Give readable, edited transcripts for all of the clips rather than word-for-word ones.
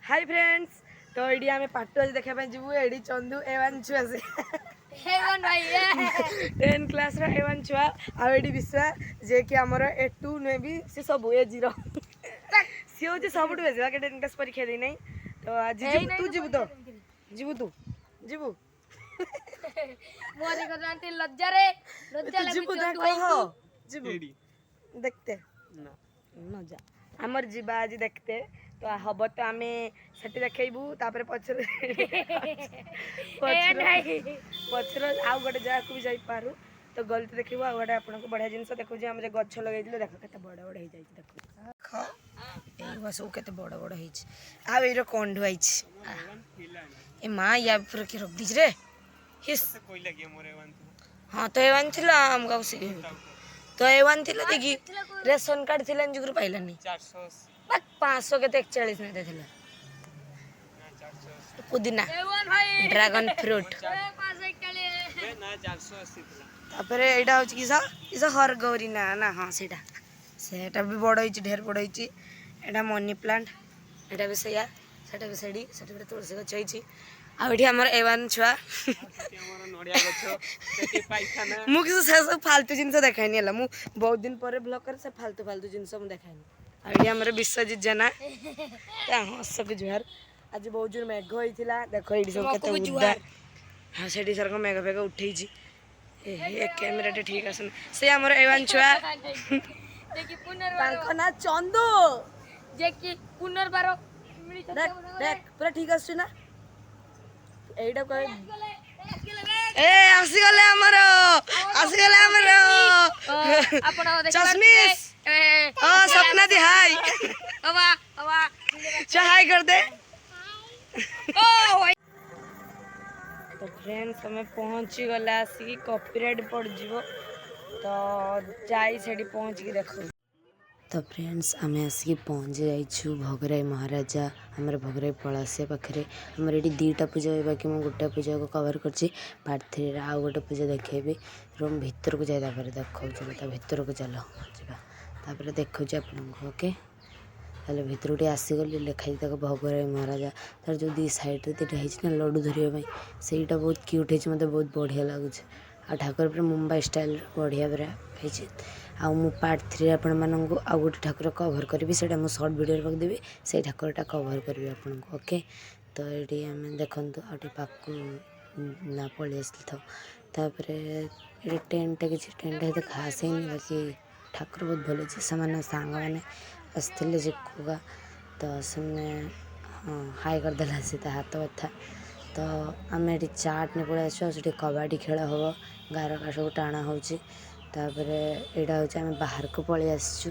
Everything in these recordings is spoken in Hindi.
हाय फ्रेंड्स, तो ये आम पाटू आज देखा जीवु एडी चंदू ए1 छुआ से ए1 भाई 10 क्लास रो ए1 छुआ आ एडी विश्वा जे कि हमर ए2 ने भी से सब ए0 सी होची सबटु बेसी बाकी 10 क्लास परीक्षा दे नै। तो आज जीवु तू जीवु तो जीवु तू जीवु मोरे को जानते लज्जा रे लज्जा लगे जीवु चंदू भाई भाई जीवु देखते ना न जा हमर जीवा आज देखते तो हम तो आम से देखबू तापर पचर पचर आउ गोटे जगह को भी जापारू तो गलती देखू आ गोटे आपको बढ़िया जिनस देखो आम गछ लगे देख के बड़ बड़ हो देख सब के बड़ बड़ हो कंडु आई ए माँ या पूरा किए रख दीज रे हिस हाँ तो एवन थी आमको तो एवन थी देखी रेशन कार्ड थी जुगर पाइलानी 500 के 41 नहीं देथिला पुदीना ड्रैगन फ्रूट ना 480 तापर एटा हो कि सा इसा हर गौरी ना ना हां सेटा भी बड़ होई ढेर बड़ होई एटा मनी प्लांट एटा भी सया सेटा भी सेडी सेटा भी तुलसी गछ होई आ एठी हमर एवन छुआ हमर नडिया गछ सेठी पाइखाना मु किस से फालतू जिंस देखाइनी हला मु बहुत दिन परे ब्लॉग कर से फालतू जिंस मु देखाइनी आ हमर विश्वजीत जना त्या हसक जुहार आज बहुत जोर मेघ होइथिला देखो एडी सब केते उद्दा हां सेडी सर को मेघ फेग उठै छी ए कैमरा टे ठीक आसन से हमर एवन छुआ देखि पुनर्बार तांको ना चंदू जे कि पुनर्बार मिली देख देख पूरा ठीक आछ ना एडा कह ए आसी गले हमर आपण देख चश्मिश सपना दी हाय हवा चाय कर दे ओ तो फ्रेंड्स हमें पहुंची गला आसी कॉपीराइट पड़ जीवो तो जाई सेडी पहुंच के देखो। तो फ्रेंड्स आम आसिक पहुँच जाइछु भगराई महाराजा आमर भगराई पलासिया पाखे आमर ये दुईटा पूजा बाकी मुझे गोटे पूजा को कवर कर पार्ट 3 आउ गोटे पूजा देखेबी रूम भितर को जाए देखा भितर को चलो जापर देखा आपको ओके हेल्ले भितर टे आसीगली लिखाई तक भगराई महाराजा तार जो दी साइड ना लड्डू धरवाई सेटा बहुत क्यूट है मत बहुत बढ़िया लगुच आ ठाकुर पूरा मुंबई स्टाइल बढ़िया पूरा है आ मु पार्ट 3 आपण मानक आ गोटे ठाकुर कवर करी से सर्ट वीडियो रखदेवी से ठाकुरटा कवर करी आपको ओके। तो ये आम देखूँ आटे पाक ना पलि आस तापर ये टेंट किसी टेंट है खास ही बाकी ठाकुर बहुत भल अच्छे से सांग मैंने आसते चिकुगा तो से हाँ हाई करदेला से हाथ व्यथा तो आम ये चाट ने पड़े आसो कबाडी खेल हम गार का सब टाणा होपर यहाँ हूँ आम बाहर को पलि आसचु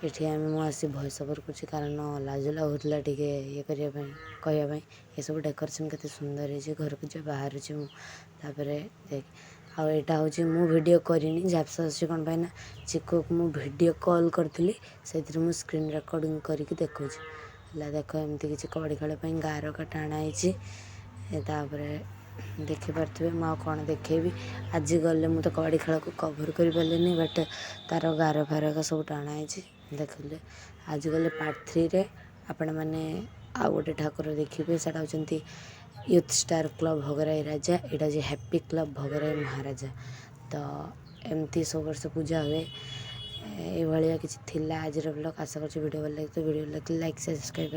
ये मुझे भॉइस ओवर कर कारण लाजुला होता टे ये करने कहवाई ये सब डेकोरेशन केते सुंदर है घर को जो बाहर मुझे देख आईटा हूँ मु वीडियो करनी झापस आसी कौन पाई चिको को मु वीडियो कॉल करी से स्क्रीन रिकॉर्डिंग करके देखा देख एमती किसी कबड्डी खेल गार का टाणा है देखिपे मुझे कौन देखेबी आज गले मुझे कबड्डी खेल को कवर कर पारे बट तार गार फार का सब टाणा है देखिले आज गले पार्ट 3 रे आपण मैंने आ गोटे ठाकुर देखिए से होती यूथ स्टार क्लब भगराई राजा यहाँ जे हैप्पी क्लब भगराई महाराजा तो एमती सब वर्ष पूजा हुए ये किसी आज ब्लॉग आशा कर वीडियो भल लगे तो वीडियो लाइक सब्सक्राइब